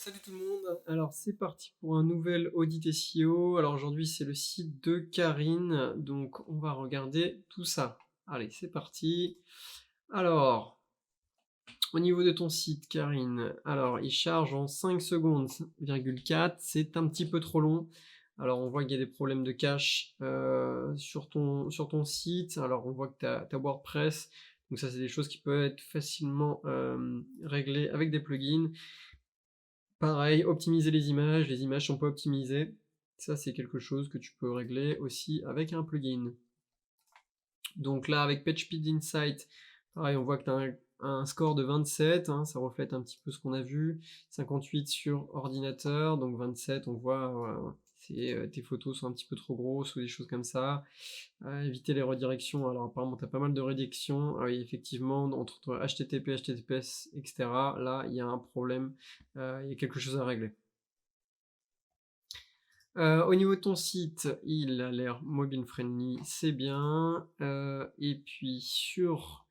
Salut tout le monde, alors c'est parti pour un nouvel audit SEO. Alors aujourd'hui c'est le site de Karine, donc on va regarder tout ça. Allez, c'est parti. Alors, au niveau de ton site Karine, alors il charge en 5 secondes, 4, c'est un petit peu trop long. Alors on voit qu'il y a des problèmes de cache sur ton site. Alors on voit que tu as WordPress, donc ça c'est des choses qui peuvent être facilement réglées avec des plugins. Pareil, optimiser les images sont pas optimisées. Ça, c'est quelque chose que tu peux régler aussi avec un plugin. Donc là, avec PageSpeed Insight, pareil, on voit que tu as un score de 27, hein, ça reflète un petit peu ce qu'on a vu. 58 sur ordinateur, donc 27, on voit, voilà, tes photos sont un petit peu trop grosses ou des choses comme ça. Éviter les redirections, alors apparemment tu as pas mal de redirections. Ah oui, effectivement, entre HTTP, HTTPS, etc., là, il y a un problème, il y a quelque chose à régler. Au niveau de ton site, il a l'air mobile friendly, c'est bien. Et puis sur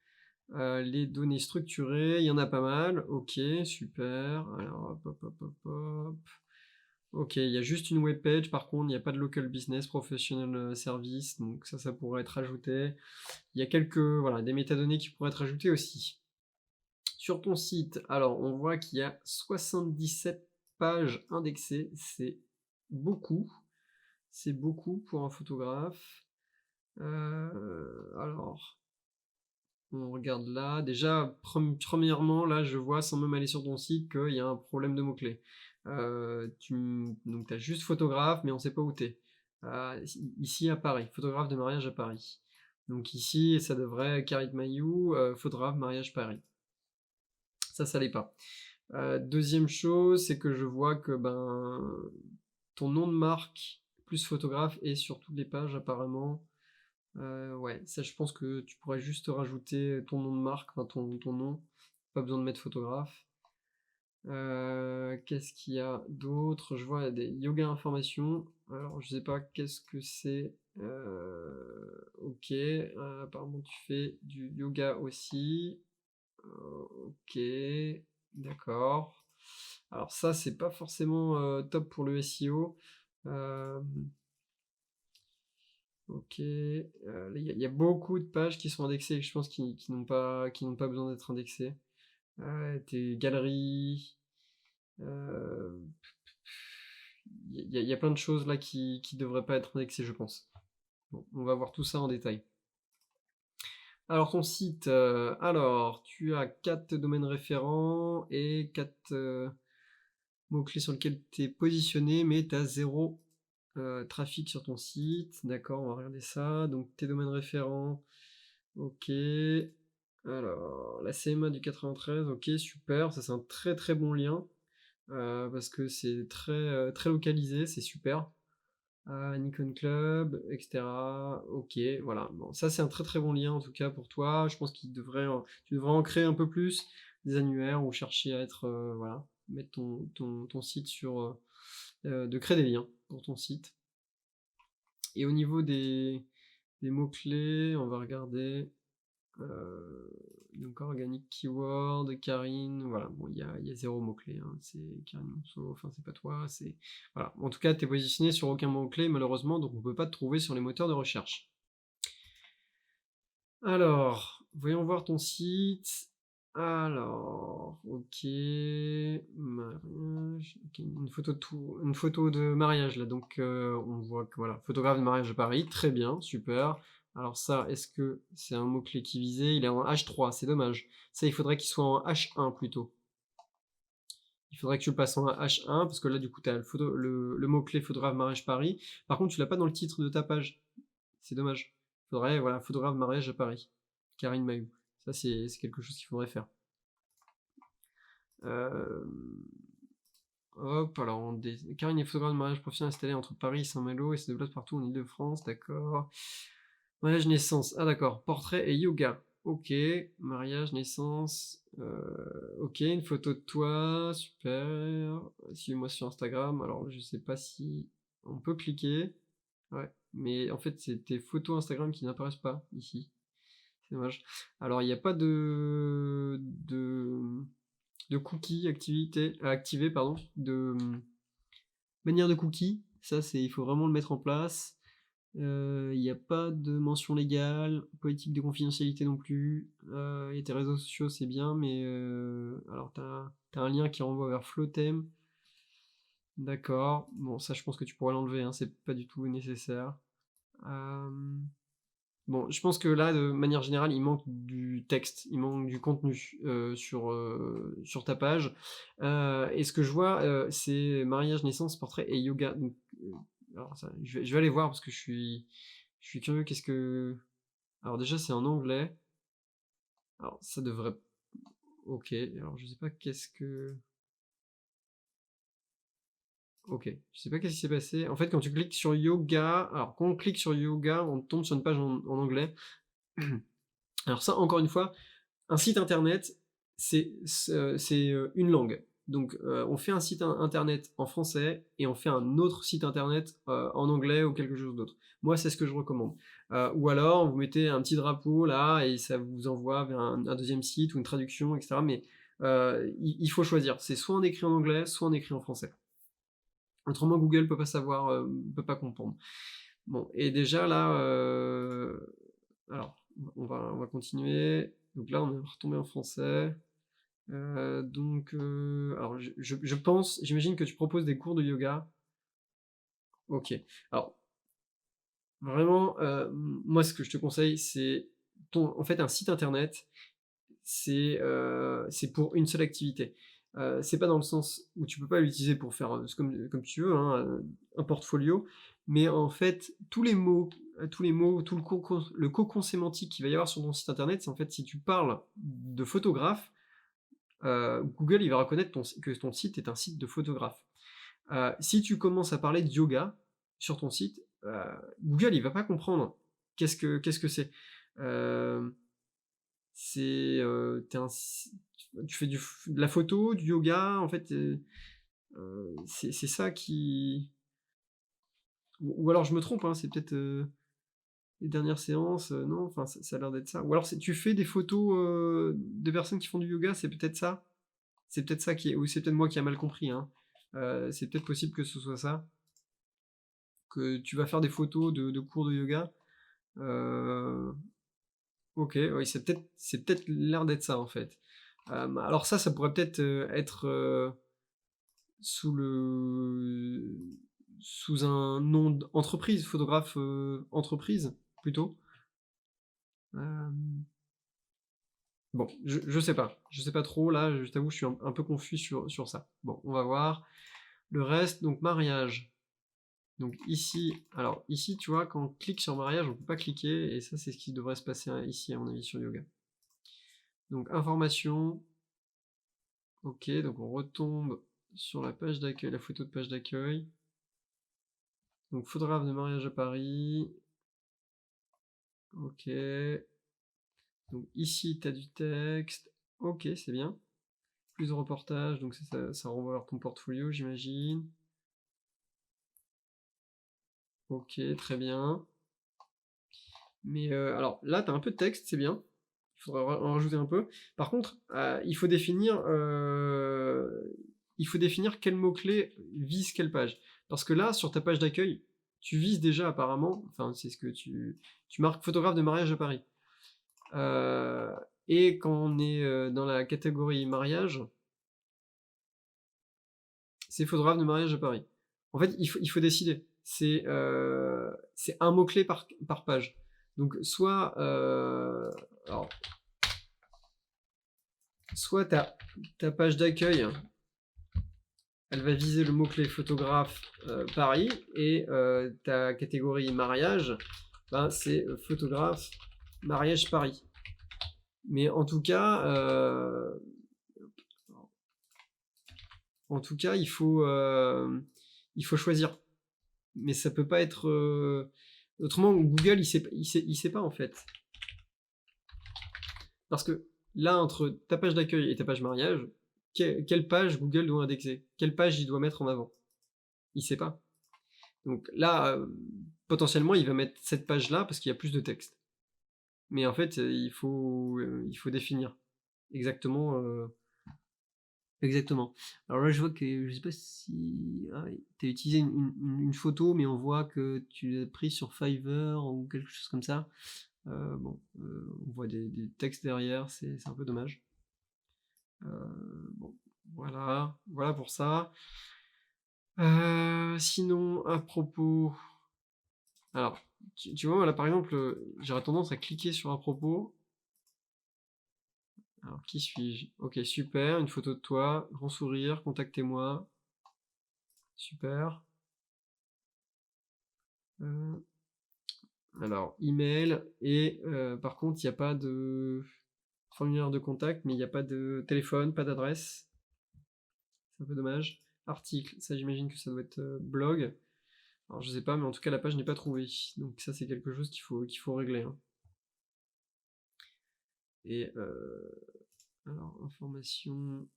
les données structurées, il y en a pas mal. Ok, super. Alors hop, hop, hop, hop, hop. Ok, il y a juste une web page, par contre, il n'y a pas de local business professional service, donc ça pourrait être ajouté. Il y a voilà, des métadonnées qui pourraient être ajoutées aussi. Sur ton site, alors on voit qu'il y a 77 pages indexées, c'est beaucoup. C'est beaucoup pour un photographe. Alors, on regarde là. Déjà, premièrement, là, je vois, sans même aller sur ton site, qu'il y a un problème de mots-clés. Donc, tu as juste photographe, mais on ne sait pas où tu es. Ici, à Paris. Photographe de mariage à Paris. Donc ici, ça devrait Karit Mayou, photographe mariage Paris. Ça l'est pas. Deuxième chose, c'est que je vois que ton nom de marque plus photographe est sur toutes les pages apparemment. Ouais, ça je pense que tu pourrais juste rajouter ton nom de marque, enfin ton nom, pas besoin de mettre photographe. Qu'est-ce qu'il y a d'autre? Je vois des yoga informations. Alors je sais pas qu'est-ce que c'est. Ok, apparemment tu fais du yoga aussi. Ok, d'accord. Alors ça c'est pas forcément top pour le SEO. Euh, Ok, il y a beaucoup de pages qui sont indexées, je pense, qui n'ont pas besoin d'être indexées. Tes galeries, euh, il y a plein de choses là qui devraient pas être indexées, je pense. Bon, on va voir tout ça en détail. Alors ton site, alors tu as 4 domaines référents et 4 mots-clés sur lesquels tu es positionné, mais tu as 0 trafic sur ton site. D'accord, on va regarder ça. Donc tes domaines référents. Ok. Alors, la CMA du 93, ok, super. Ça, c'est un très très bon lien. Parce que c'est très localisé, c'est super. Nikon Club, etc. Ok, voilà. Bon, ça, c'est un très très bon lien en tout cas pour toi. Je pense tu devrais en créer un peu plus des annuaires ou chercher à être, voilà, mettre ton site sur. De créer des liens pour ton site. Et au niveau des mots-clés, on va regarder. Donc organique keyword, Karine, voilà, bon, il y a 0 mot-clé, hein, c'est Karine Monceau, enfin c'est pas toi, c'est. Voilà. En tout cas, tu es positionné sur aucun mot-clé, malheureusement, donc on peut pas te trouver sur les moteurs de recherche. Alors, voyons voir ton site. Alors, ok, mariage, ok, une photo de mariage là, donc on voit que voilà, photographe de mariage à Paris, très bien, super. Alors ça, est-ce que c'est un mot-clé qui visait? Il est en H3, c'est dommage. Ça, il faudrait qu'il soit en H1 plutôt. Il faudrait que tu le passes en H1, parce que là, du coup, tu as le mot-clé photographe mariage Paris. Par contre, tu l'as pas dans le titre de ta page. C'est dommage. Il faudrait, voilà, photographe mariage à Paris. Karine Mayou. Ça, c'est quelque chose qu'il faudrait faire. Euh, Hop, alors Karine est photographe de mariage professionnel installé entre Paris et Saint-Malo et se déplace partout en Ile-de-France, d'accord. Mariage, naissance, ah d'accord. Portrait et yoga, ok. Mariage, naissance, ok. Une photo de toi, super. Suis-moi sur Instagram. Alors, je sais pas si on peut cliquer. Ouais, mais en fait, c'est tes photos Instagram qui n'apparaissent pas ici. C'est dommage. Alors, il n'y a pas de de cookies activés, pardon, de manière de cookies. Ça, il faut vraiment le mettre en place. Il n'y a pas de mention légale, politique de confidentialité non plus. Et tes réseaux sociaux, c'est bien, mais alors t'as un lien qui renvoie vers Flotem. D'accord. Bon, ça, je pense que tu pourrais l'enlever, hein, c'est pas du tout nécessaire. Bon, je pense que là, de manière générale, il manque du texte, il manque du contenu sur ta page. Et ce que je vois, c'est mariage, naissance, portrait et yoga. Donc, alors ça, je vais aller voir parce que je suis curieux. Qu'est-ce que. Alors déjà, c'est en anglais. Alors ça devrait. Ok. Alors je sais pas qu'est-ce que. Ok. Je sais pas qu'est-ce qui s'est passé. En fait, quand tu cliques sur yoga, alors quand on clique sur yoga, on tombe sur une page en anglais. Alors ça, encore une fois, un site internet, c'est une langue. Donc on fait un site internet en français et on fait un autre site internet en anglais ou quelque chose d'autre. Moi, c'est ce que je recommande. Ou alors, vous mettez un petit drapeau là et ça vous envoie vers un deuxième site ou une traduction, etc. Mais il faut choisir. C'est soit on écrit en anglais, soit on écrit en français. Autrement, Google peut pas savoir, peut pas comprendre. Bon, et déjà là, alors, on va continuer. Donc là, on est retombé en français. Alors je pense, j'imagine que tu proposes des cours de yoga. Ok. Alors, vraiment, moi, ce que je te conseille, c'est en fait, un site internet, c'est pour une seule activité. C'est pas dans le sens où tu peux pas l'utiliser pour faire comme tu veux, hein, un portfolio, mais en fait, tous les mots, tout le cocon sémantique qu'il va y avoir sur ton site internet, c'est en fait si tu parles de photographe, Google il va reconnaître que ton site est un site de photographe. Si tu commences à parler de yoga sur ton site, Google il va pas comprendre qu'est-ce que c'est. Euh, tu fais de la photo, du yoga, en fait, c'est ça qui. Ou alors je me trompe, hein, c'est peut-être les dernières séances, non, enfin ça a l'air d'être ça. Ou alors tu fais des photos de personnes qui font du yoga, c'est peut-être ça. C'est peut-être ça qui est. Ou c'est peut-être moi qui a mal compris, hein. C'est peut-être possible que ce soit ça. Que tu vas faire des photos de cours de yoga. Euh, Ok, oui, c'est peut-être l'air d'être ça en fait. Alors ça pourrait peut-être être sous un nom d'entreprise, photographe entreprise plutôt. Euh, bon, je sais pas trop là. Je t'avoue, je suis un peu confus sur ça. Bon, on va voir le reste. Donc mariage. Donc ici, alors ici, tu vois, quand on clique sur mariage, on peut pas cliquer et ça, c'est ce qui devrait se passer ici à mon avis sur yoga. Donc information. Ok, donc on retombe sur la page d'accueil, la photo de page d'accueil. Donc photographe de mariage à Paris. Ok. Donc ici, tu as du texte. Ok, c'est bien. Plus de reportages, donc ça renvoie vers ton portfolio, j'imagine. Ok, très bien. Mais alors là, tu as un peu de texte, c'est bien. Il faudra en rajouter un peu. Par contre, il faut définir quel mot-clé vise quelle page. Parce que là, sur ta page d'accueil, tu vises déjà apparemment, enfin c'est ce que tu marques photographe de mariage à Paris. Et quand on est dans la catégorie mariage, c'est photographe de mariage à Paris. En fait, il faut décider. C'est un mot-clé par page. Donc soit, alors, soit ta page d'accueil, elle va viser le mot-clé photographe Paris, et ta catégorie mariage, ben, c'est photographe mariage Paris. Mais en tout cas, il faut choisir. Mais ça peut pas être. Autrement, Google, il sait pas en fait. Parce que là, entre ta page d'accueil et ta page mariage, quelle page Google doit indexer? Quelle page il doit mettre en avant? Il sait pas. Donc là, potentiellement, il va mettre cette page-là parce qu'il y a plus de texte. Mais en fait, il faut définir exactement exactement. Alors là, je vois que je sais pas si tu as utilisé une photo, mais on voit que tu l'as prise sur Fiverr ou quelque chose comme ça. Bon, on voit des textes derrière, c'est un peu dommage. Bon, voilà pour ça. Sinon, à propos, alors, tu vois, là, par exemple, j'aurais tendance à cliquer sur à propos. Alors, qui suis-je? Ok, super, une photo de toi, grand sourire, contactez-moi. Super. Euh, alors, email, et par contre, il n'y a pas de formulaire de contact, mais il n'y a pas de téléphone, pas d'adresse. C'est un peu dommage. Article, ça j'imagine que ça doit être blog. Alors je sais pas, mais en tout cas la page n'est pas trouvée. Donc ça c'est quelque chose qu'il faut régler, hein. Et alors information,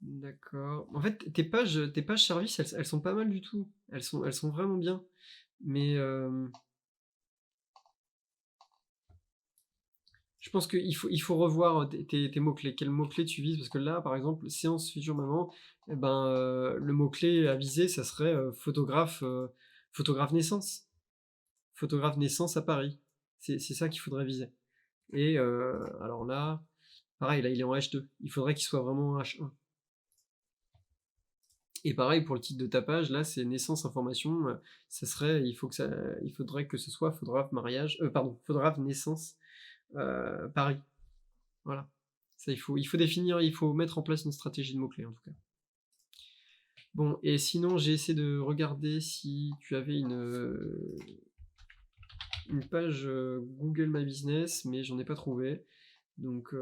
d'accord. En fait tes pages services elles sont pas mal du tout. Elles sont vraiment bien. Mais je pense qu'il faut revoir tes mots-clés. Quels mots-clés tu vises? Parce que là, par exemple, séance future maman, eh ben, le mot-clé à viser, ça serait photographe naissance. Photographe naissance à Paris. C'est ça qu'il faudrait viser. Et alors là, pareil, là il est en H2. Il faudrait qu'il soit vraiment en H1. Et pareil pour le titre de ta page, là c'est naissance information. Ça serait, il faudrait que ce soit photographe mariage, pardon, photographe naissance Paris. Voilà. Ça il faut définir, il faut mettre en place une stratégie de mots-clés en tout cas. Bon, et sinon j'ai essayé de regarder si tu avais une page Google My Business, mais j'en ai pas trouvé. Donc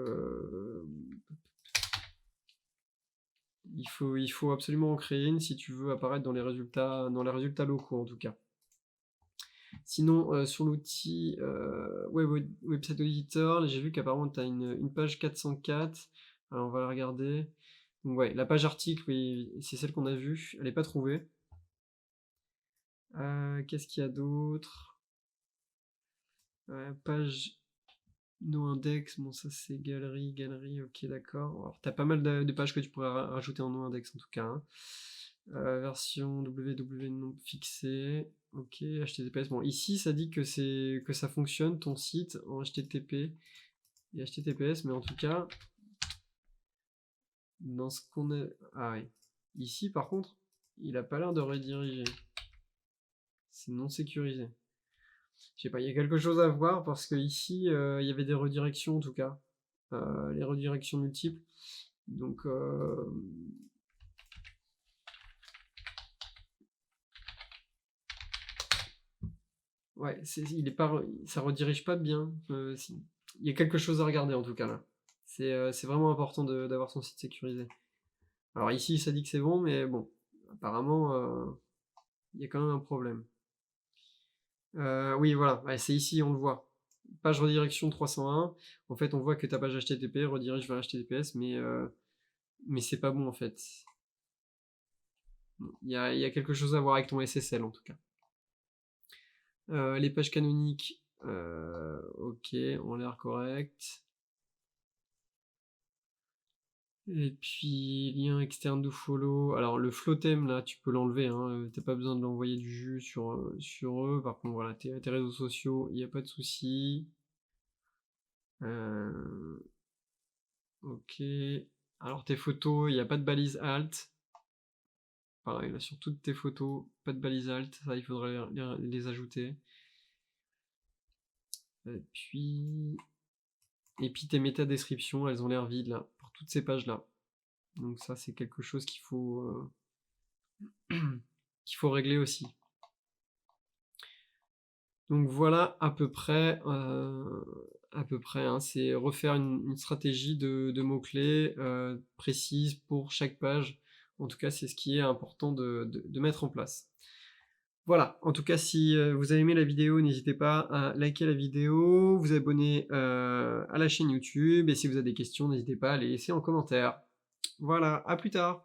il faut absolument en créer une si tu veux apparaître dans les résultats locaux en tout cas. Sinon, sur l'outil Website Editor, j'ai vu qu'apparemment tu as une page 404. Alors on va la regarder. Donc, ouais, la page article, oui, c'est celle qu'on a vue. Elle n'est pas trouvée. Qu'est-ce qu'il y a d'autre? Page no index, bon ça c'est galerie, ok d'accord. Alors t'as pas mal de pages que tu pourrais rajouter en no index en tout cas, hein. Version www non fixée, ok, HTTPS. Bon ici ça dit que ça fonctionne ton site en HTTP et HTTPS, mais en tout cas dans ce qu'on a, ah oui, ici par contre il a pas l'air de rediriger, c'est non sécurisé. Je sais pas, il y a quelque chose à voir parce que ici il y avait des redirections en tout cas, les redirections multiples. Donc ouais, ça redirige pas bien. Il y a quelque chose à regarder en tout cas là. C'est vraiment important d'avoir son site sécurisé. Alors ici ça dit que c'est bon, mais bon, apparemment il y a quand même un problème. Oui voilà, ouais, c'est ici, on le voit. Page redirection 301. En fait, on voit que ta page HTTP redirige vers HTTPS, mais c'est pas bon en fait. Il y a quelque chose à voir avec ton SSL en tout cas. Les pages canoniques, ok, ont l'air correctes. Et puis, lien externe do follow. Alors, le flow theme, là, tu peux l'enlever, hein. T'as pas besoin de l'envoyer du jus sur eux. Par contre, voilà, tes réseaux sociaux, il n'y a pas de souci. Ok. Alors, tes photos, il n'y a pas de balise alt. Pareil, là, sur toutes tes photos, pas de balise alt. Ça, il faudrait les ajouter. Et puis tes métadescriptions, elles ont l'air vides là, pour toutes ces pages-là. Donc ça, c'est quelque chose qu'il faut régler aussi. Donc voilà à peu près, hein, c'est refaire une stratégie de mots-clés précise pour chaque page. En tout cas, c'est ce qui est important de mettre en place. Voilà, en tout cas, si vous avez aimé la vidéo, n'hésitez pas à liker la vidéo, vous abonner à la chaîne YouTube, et si vous avez des questions, n'hésitez pas à les laisser en commentaire. Voilà, à plus tard.